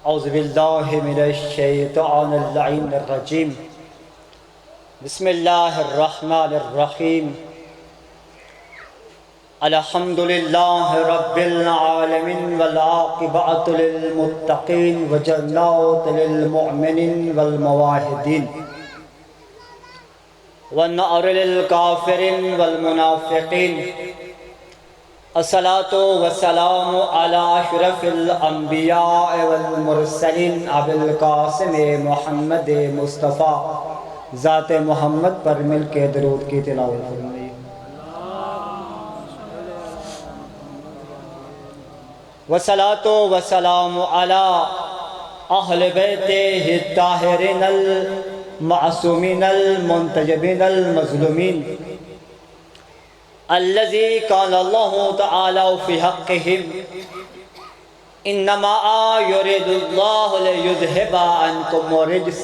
اعوذ باللہ من الشیطان اللعین الرجیم بسم اللہ الرحمن الرحیم الحمدللہ رب العالمین والعاقبۃ للمتقین وجنات للمؤمنین والمواحدین والنار للکافرین والمنافقین الصلاۃ والسلام علی اشرف الانبیاء والمرسلین ابی القاسم محمد مصطفیٰ ذات محمد پر مل کے درود کی تلاوت فرمائیے۔ والصلاۃ والسلام علی اہل بیتہ الطاہرین المعصومین المنتجبین المظلومین الذي قال الله تعالى في حقهم انما يريد الله ليذهب عنكم الرجس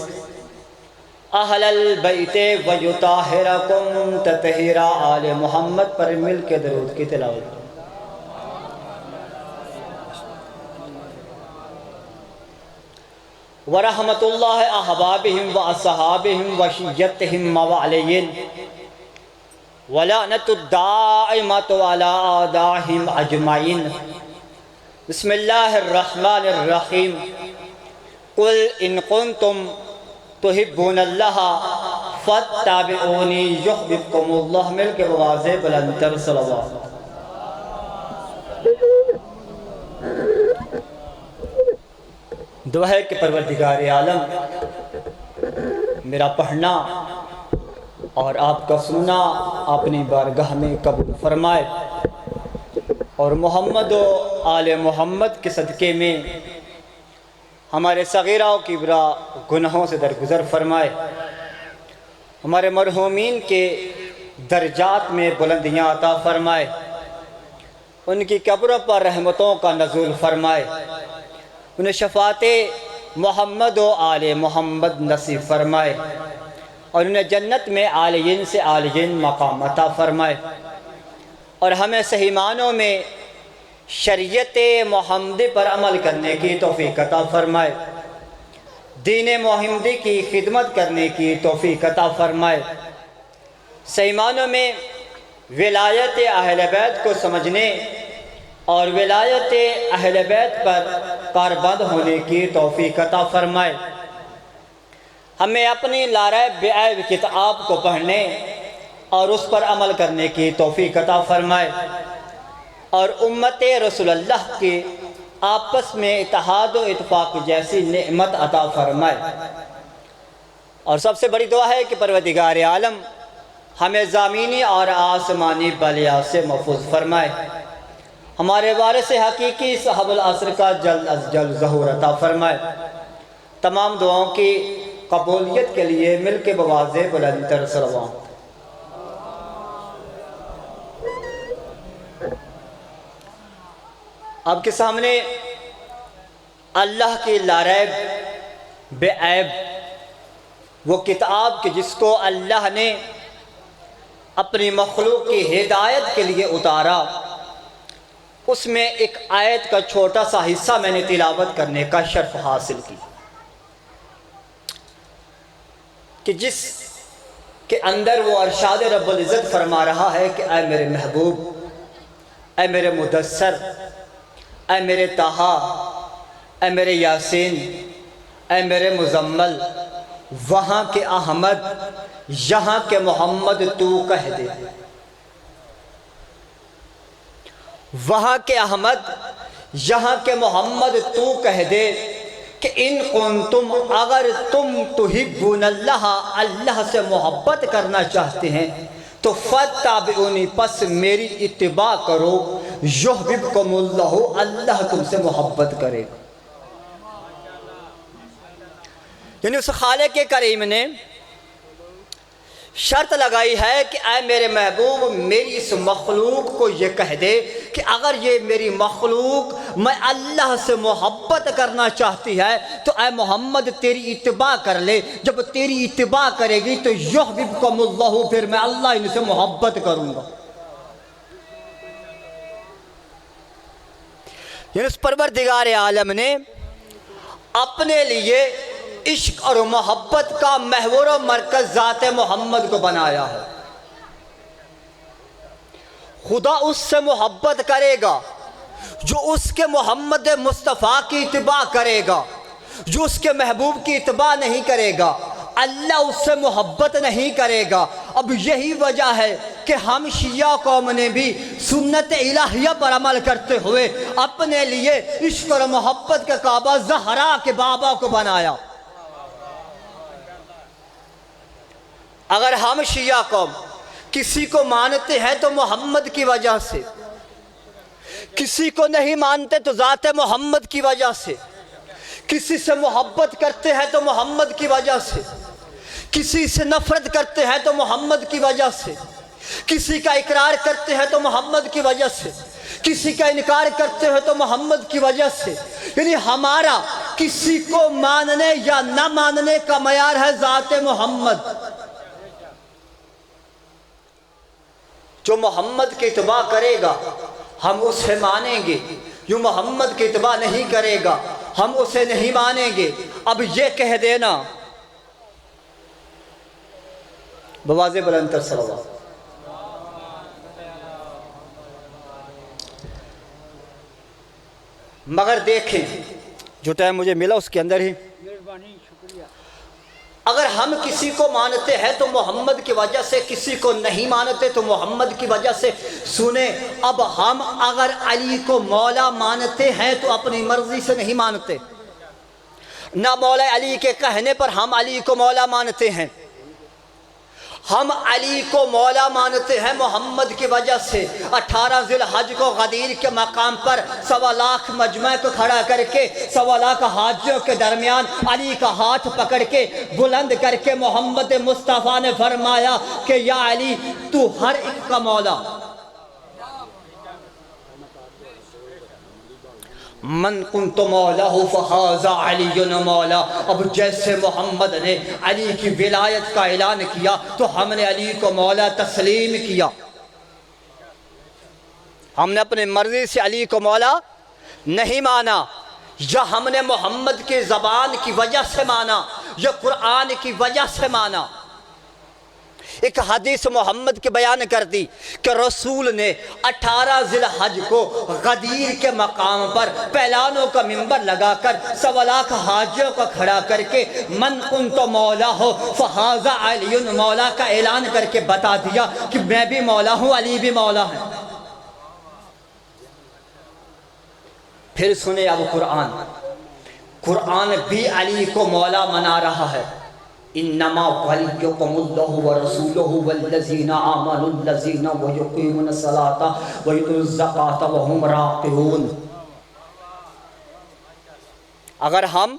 اہل البیت ویطہرکم تطہیرا۔ آل محمد پر مل کے درود کی تلاوت۔ ورحمت اللہ احبابہم واصحابہم وشیتہم موالین ولعنت الدائمۃ علی اعدائہم اجمعین۔ بسم اللہ الرحمن الرحیم۔ قل ان کنتم تحبون اللہ فاتبعونی یحببکم اللہ۔ مل کے بواضح بلندتر صلوات۔ دعا ہے کہ پروردگار عالم میرا پڑھنا اور آپ کا سننا اپنی بارگاہ میں قبول فرمائے، اور محمد و آل محمد کے صدقے میں ہمارے صغیرہ و کبریٰ گناہوں سے درگزر فرمائے، ہمارے مرحومین کے درجات میں بلندیاں عطا فرمائے، ان کی قبروں پر رحمتوں کا نزول فرمائے، انہیں شفاعت محمد و آل محمد نصیب فرمائے، اور انہیں جنت میں عالیین سے عالیین مقام عطا فرمائے، اور ہمیں صحیح معنوں میں شریعت محمدی پر عمل کرنے کی توفیق عطا فرمائے، دین محمدی کی خدمت کرنے کی توفیق عطا فرمائے، صحیح معنوں میں ولایت اہل بیت کو سمجھنے اور ولایت اہل بیت پر کاربند ہونے کی توفیق عطا فرمائے، ہمیں اپنی لا ریب بعیب کتاب کو پڑھنے اور اس پر عمل کرنے کی توفیق عطا فرمائے، اور امت رسول اللہ کے آپس میں اتحاد و اتفاق جیسی نعمت عطا فرمائے، اور سب سے بڑی دعا ہے کہ پروردگار عالم ہمیں زمینی اور آسمانی بلیات سے محفوظ فرمائے، ہمارے وارث حقیقی صاحب العصر کا جلد از جلد ظہور عطا فرمائے۔ تمام دعاؤں کی قبولیت کے لیے مل کے بواضح بلندتر صلوات۔ آپ کے سامنے اللہ کی لا ریب بے عیب وہ کتاب کہ جس کو اللہ نے اپنی مخلوق کی ہدایت کے لیے اتارا، اس میں ایک آیت کا چھوٹا سا حصہ میں نے تلاوت کرنے کا شرف حاصل کی، کہ جس کے اندر وہ ارشاد رب العزت فرما رہا ہے کہ اے میرے محبوب، اے میرے مدثر، اے میرے طٰہٰ، اے میرے یاسین، اے میرے مزمل، وہاں کے احمد یہاں کے محمد تو کہہ دے، وہاں کے احمد یہاں کے محمد تو کہہ دے کہ ان کنتم، اگر تم تحبون اللہ، اللہ سے محبت کرنا چاہتے ہیں تو فاتبعونی، پس میری اتباع کرو، یحببکم اللہ، اللہ تم سے محبت کرے گا۔ یعنی اس خالق کریم نے شرط لگائی ہے کہ اے میرے محبوب، میری اس مخلوق کو یہ کہہ دے کہ اگر یہ میری مخلوق میں اللہ سے محبت کرنا چاہتی ہے تو اے محمد تیری اتباع کر لے، جب تیری اتباع کرے گی تو یحببکم اللہ، پھر میں اللہ ان سے محبت کروں گا۔ یعنی اس پروردگار عالم نے اپنے لیے عشق اور محبت کا محور و مرکز ذات محمد کو بنایا ہے۔ خدا اس سے محبت کرے گا جو اس کے محمد مصطفیٰ کی اتباع کرے گا، جو اس کے محبوب کی اتباع نہیں کرے گا اللہ اس سے محبت نہیں کرے گا۔ اب یہی وجہ ہے کہ ہم شیعہ قوم نے بھی سنت الہیہ پر عمل کرتے ہوئے اپنے لیے عشق اور محبت کا کعبہ زہرا کے بابا کو بنایا۔ اگر ہم شیعہ قوم کسی کو مانتے ہیں تو محمد کی وجہ سے، کسی کو نہیں مانتے تو ذات محمد کی وجہ سے، کسی سے محبت کرتے ہیں تو محمد کی وجہ سے، کسی سے نفرت کرتے ہیں تو محمد کی وجہ سے، کسی کا اقرار کرتے ہیں تو محمد کی وجہ سے، کسی کا انکار کرتے ہیں تو محمد کی وجہ سے۔ یعنی ہمارا کسی کو ماننے یا نہ ماننے کا معیار ہے ذات محمد۔ جو محمد کی اتباع کرے گا ہم اسے مانیں گے، جو محمد کی اتباع نہیں کرے گا ہم اسے نہیں مانیں گے۔ اب یہ کہہ دینا بواز بلند تر صلوات۔ مگر دیکھیں جو ٹائم مجھے ملا اس کے اندر ہی، اگر ہم کسی کو مانتے ہیں تو محمد کی وجہ سے، کسی کو نہیں مانتے تو محمد کی وجہ سے۔ سنیں، اب ہم اگر علی کو مولا مانتے ہیں تو اپنی مرضی سے نہیں مانتے، نہ مولا علی کے کہنے پر ہم علی کو مولا مانتے ہیں۔ ہم علی کو مولا مانتے ہیں محمد کی وجہ سے۔ 18 ذی الحج کو غدیر کے مقام پر 1.25 لاکھ مجمع کو کھڑا کر کے 1.25 لاکھ حاجیوں کے درمیان علی کا ہاتھ پکڑ کے بلند کر کے محمد مصطفیٰ نے فرمایا کہ یا علی تو ہر ایک کا مولا، من کنت مولا فہذا علی مولا۔ اب جیسے محمد نے علی کی ولایت کا اعلان کیا تو ہم نے علی کو مولا تسلیم کیا۔ ہم نے اپنی مرضی سے علی کو مولا نہیں مانا، یا ہم نے محمد کی زبان کی وجہ سے مانا یا قرآن کی وجہ سے مانا۔ ایک حدیث محمد کے بیان کر دی کہ رسول نے 18 ذی الحج کو غدیر کے مقام پر پہلانوں کا منبر لگا کر 1.25 لاکھ حاجیوں کو کھڑا کر کے من کنت مولا ہو فہذا علی مولا کا اعلان کر کے بتا دیا کہ میں بھی مولا ہوں، علی بھی مولا ہے۔ پھر سنیں اب قرآن بھی علی کو مولا منا رہا ہے۔ انما ولیکم اللہ ورسولہ والذین آمنوا الذین یقیمون الصلاۃ ویؤتون الزکاۃ وہم راکعون۔ اگر ہم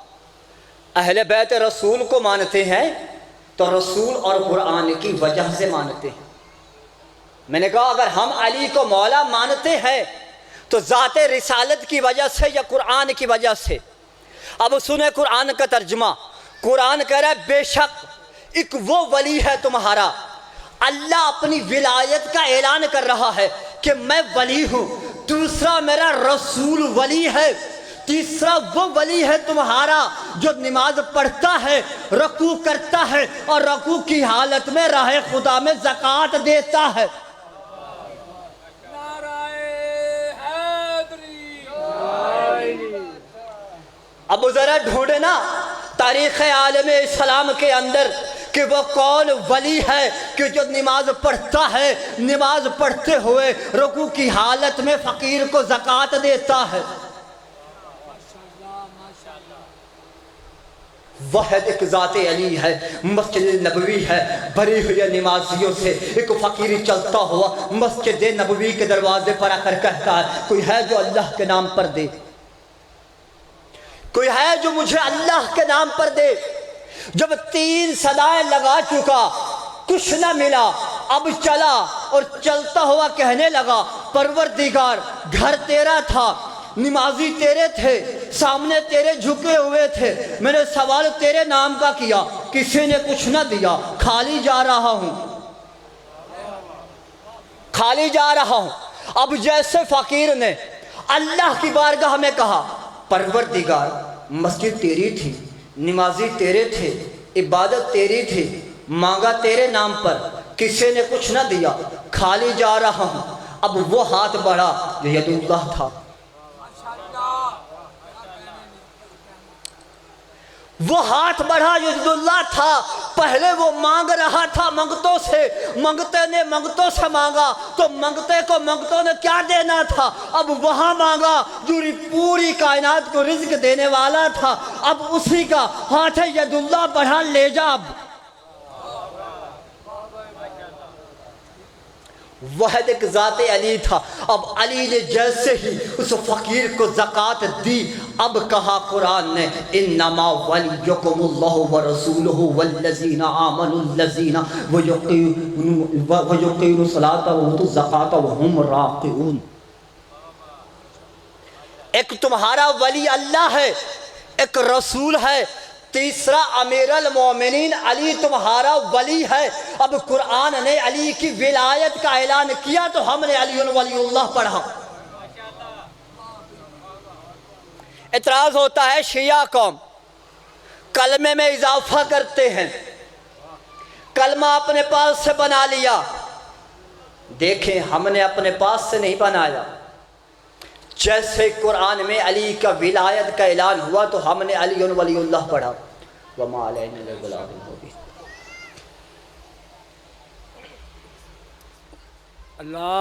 اہل بیت رسول کو مانتے ہیں تو رسول اور قرآن کی وجہ سے مانتے ہیں۔ میں نے کہا اگر ہم علی کو مولا مانتے ہیں تو ذات رسالت کی وجہ سے یا قرآن کی وجہ سے۔ اب سنیں قرآن کا ترجمہ۔ قرآن کہہ رہا ہے بے شک ایک وہ ولی ہے تمہارا، اللہ اپنی ولایت کا اعلان کر رہا ہے کہ میں ولی ہوں۔ دوسرا میرا رسول ولی ہے۔ تیسرا وہ ولی ہے تمہارا جو نماز پڑھتا ہے، رکوع کرتا ہے اور رکوع کی حالت میں راہ خدا میں زکوٰۃ دیتا ہے۔ اب ذرا ڈھونڈنا تاریخ عالم اسلام کے اندر کہ وہ کون ولی ہے کہ جو نماز پڑھتا ہے، نماز پڑھتے ہوئے رکوع کی حالت میں فقیر کو زکوٰۃ دیتا ہے۔ واحد ایک ذات علی ہے، مسجد نبوی ہے، بھری ہوئی نمازیوں سے ایک فقیر چلتا ہوا مسجد نبوی کے دروازے پر آ کر کہتا ہے کوئی ہے جو اللہ کے نام پر دے، کوئی ہے جو مجھے اللہ کے نام پر دے۔ جب 3 صدائیں لگا چکا کچھ نہ ملا، اب چلا اور چلتا ہوا کہنے لگا پروردگار گھر تیرا تھا، نمازی تیرے تھے، سامنے تیرے جھکے ہوئے تھے، میں نے سوال تیرے نام کا کیا، کسی نے کچھ نہ دیا، خالی جا رہا ہوں، خالی جا رہا ہوں۔ اب جیسے فقیر نے اللہ کی بارگاہ میں کہا پروردگار مسجد تیری تھی، نمازی تیرے تھے، عبادت تیری تھی، مانگا تیرے نام پر، کسی نے کچھ نہ دیا، خالی جا رہا ہوں۔ اب وہ ہاتھ بڑھا جو ید اللہ تھا، وہ ہاتھ بڑھا جو ید اللہ تھا۔ پہلے وہ مانگ رہا تھا منگتوں سے، منگتے نے منگتوں سے مانگا تو منگتے کو منگتوں نے کیا دینا تھا، اب وہاں مانگا جو پوری کائنات کو رزق دینے والا تھا، اب اسی کا ہاتھ ید اللہ بڑھا، لے جا۔ اب واحد ایک ذات علی تھا، اب علی نے جیسے ہی اس فقیر کو زکوٰۃ دی، اب کہا قرآن نے انما ولیکم اللہ ورسولہ والذین آمنوا الذین ویقیموا الصلاۃ وآتوا الزکاۃ وہم راکعون۔ ایک تمہارا ولی اللہ ہے، ایک رسول ہے، تیسرا امیر المومنین علی تمہارا ولی ہے۔ اب قرآن نے علی کی ولایت کا اعلان کیا تو ہم نے علی ولی اللہ پڑھا۔ اعتراض ہوتا ہے شیعہ قوم کلمے میں اضافہ کرتے ہیں، کلمہ اپنے پاس سے بنا لیا۔ دیکھیں ہم نے اپنے پاس سے نہیں بنایا، جیسے قرآن میں علی کا ولایت کا اعلان ہوا تو ہم نے علی ولی اللہ پڑھا۔ وما علینا الا البلاغ المبین۔ اللہ